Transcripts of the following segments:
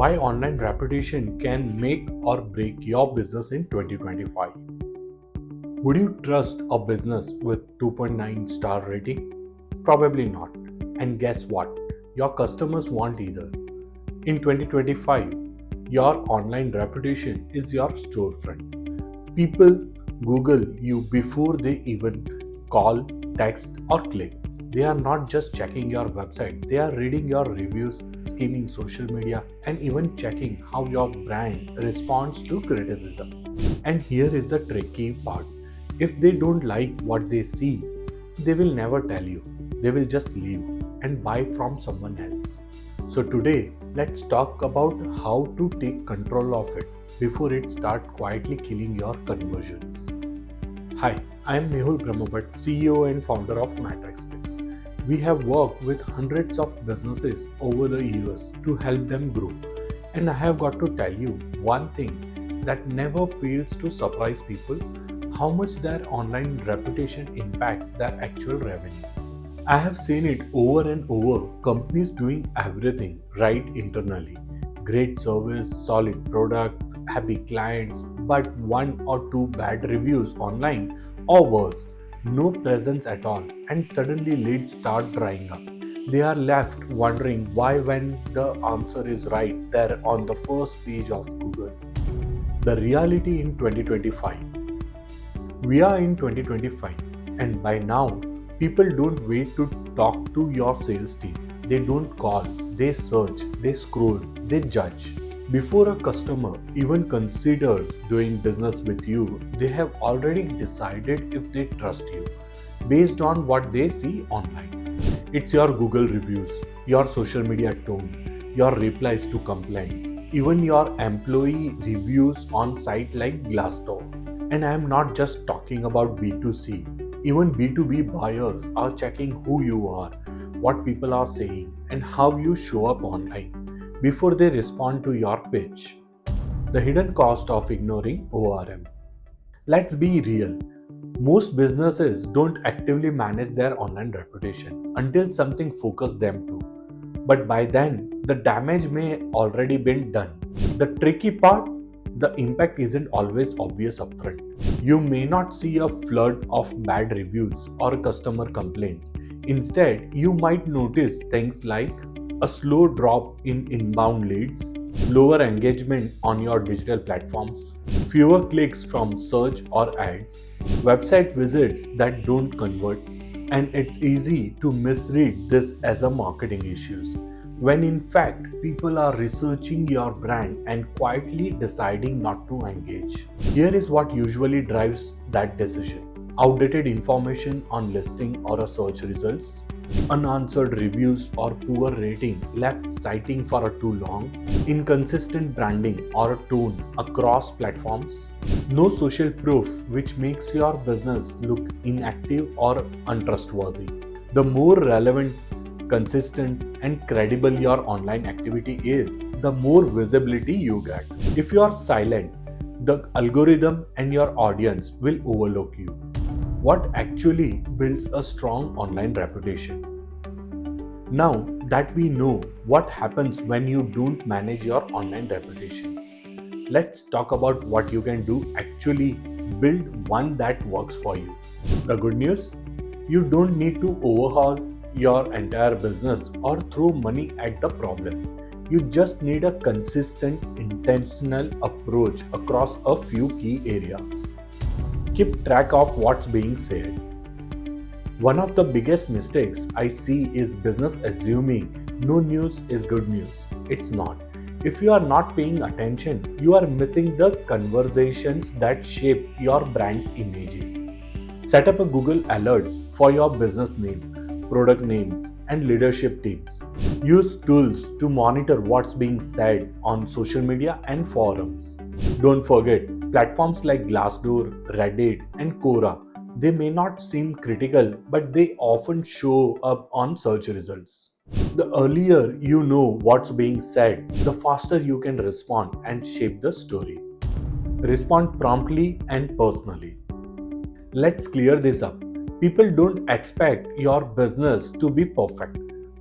Why online reputation can make or break your business in 2025. Would you trust a business with 2.9 star rating? Probably not. And guess what? Your customers won't either. In 2025, your online reputation is your storefront. People Google you before they even call, text, or click. They are not just checking your website, they are reading your reviews, skimming social media, and even checking how your brand responds to criticism. And here is the tricky part. If they don't like what they see, they will never tell you. They will just leave and buy from someone else. So today, let's talk about how to take control of it before it starts quietly killing your conversions. Hi, I am Mehul Brahmbhatt, CEO and founder of MatrixPix. We have worked with hundreds of businesses over the years to help them grow. And I have got to tell you one thing that never fails to surprise people: how much their online reputation impacts their actual revenue. I have seen it over and over, companies doing everything right internally. Great service, solid product, happy clients, but one or two bad reviews online, or worse, no presence at all, and suddenly leads start drying up. They are left wondering why, when the answer is right there on the first page of Google. The reality in 2025. We are in 2025, and by now, people don't wait to talk to your sales team. They don't call, they search, they scroll, they judge. Before a customer even considers doing business with you, they have already decided if they trust you based on what they see online. It's your Google reviews, your social media tone, your replies to complaints, even your employee reviews on sites like Glassdoor. And I am not just talking about B2C. Even B2B buyers are checking who you are, what people are saying, and how you show up online before they respond to your pitch. The hidden cost of ignoring ORM. Let's be real. Most businesses don't actively manage their online reputation until something focuses them to. But by then, the damage may already been done. The tricky part, the impact isn't always obvious upfront. You may not see a flood of bad reviews or customer complaints. Instead, you might notice things like a slow drop in inbound leads, lower engagement on your digital platforms, fewer clicks from search or ads, website visits that don't convert, and it's easy to misread this as a marketing issues, when in fact people are researching your brand and quietly deciding not to engage. Here is what usually drives that decision: outdated information on listing or a search results, unanswered reviews or poor rating left citing for too long, inconsistent branding or tone across platforms, no social proof which makes your business look inactive or untrustworthy. The more relevant, consistent, and credible your online activity is, the more visibility you get. If you are silent, the algorithm and your audience will overlook you. What actually builds a strong online reputation? Now that we know what happens when you don't manage your online reputation, let's talk about what you can do actually build one that works for you. The good news? You don't need to overhaul your entire business or throw money at the problem. You just need a consistent, intentional approach across a few key areas. Keep track of what's being said. One of the biggest mistakes I see is business assuming no news is good news. It's not. If you are not paying attention, you are missing the conversations that shape your brand's image. Set up a Google Alerts for your business name, product names, and leadership teams. Use tools to monitor what's being said on social media and forums. Don't forget, platforms like Glassdoor, Reddit, and Quora, they may not seem critical, but they often show up on search results. The earlier you know what's being said, the faster you can respond and shape the story. Respond promptly and personally. Let's clear this up. People don't expect your business to be perfect,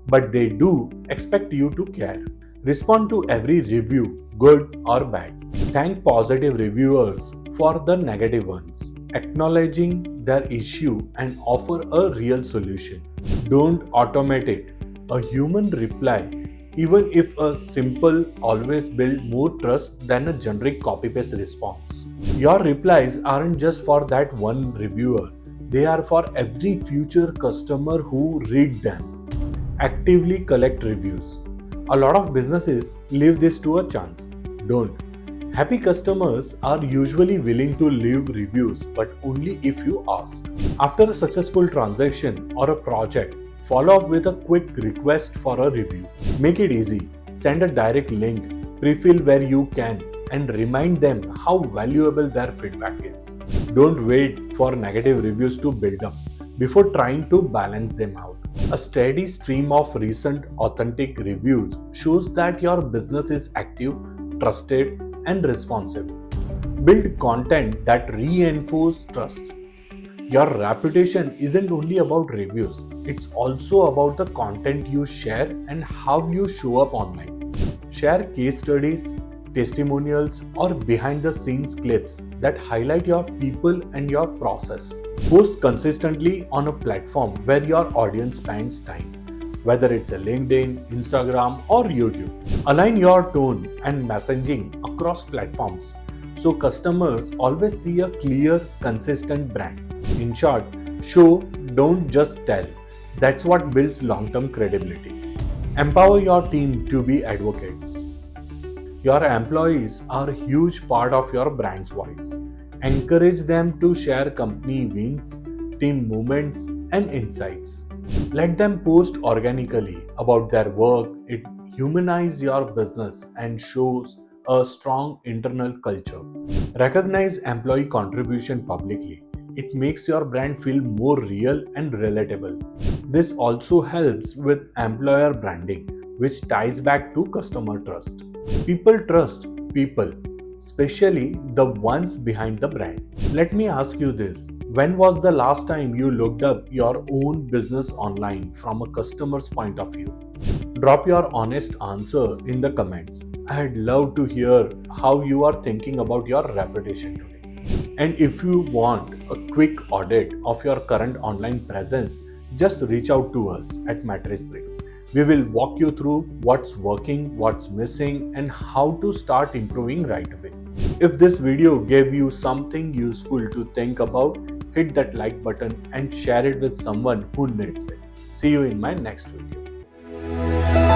but they do expect you to care. Respond to every review, good or bad. Thank positive reviewers for the negative ones, acknowledging their issue and offer a real solution. Don't automate it. A human reply, even if a simple, always build more trust than a generic copy paste response. Your replies aren't just for that one reviewer, they are for every future customer who read them. Actively collect reviews. A lot of businesses leave this to a chance. Don't. Happy customers are usually willing to leave reviews, but only if you ask. After a successful transaction or a project, follow up with a quick request for a review. Make it easy. Send a direct link, pre-fill where you can, and remind them how valuable their feedback is. Don't wait for negative reviews to build up before trying to balance them out. A steady stream of recent authentic reviews shows that your business is active, trusted, and responsive. Build content that reinforces trust. Your reputation isn't only about reviews, it's also about the content you share and how you show up online. Share case studies, testimonials, or behind the scenes clips that highlight your people and your process. Post consistently on a platform where your audience spends time, whether it's a LinkedIn, Instagram, or YouTube. Align your tone and messaging across platforms so customers always see a clear, consistent brand. In short, show, don't just tell. That's what builds long-term credibility. Empower your team to be advocates. Your employees are a huge part of your brand's voice. Encourage them to share company wins, team movements, and insights. Let them post organically about their work. It humanizes your business and shows a strong internal culture. Recognize employee contribution publicly. It makes your brand feel more real and relatable. This also helps with employer branding, which ties back to customer trust. People trust people, especially the ones behind the brand. Let me ask you this. When was the last time you looked up your own business online from a customer's point of view? Drop your honest answer in the comments. I'd love to hear how you are thinking about your reputation today. And if you want a quick audit of your current online presence, just reach out to us at Mattress Bricks. We will walk you through what's working, what's missing, and how to start improving right away. If this video gave you something useful to think about, hit that like button and share it with someone who needs it. See you in my next video.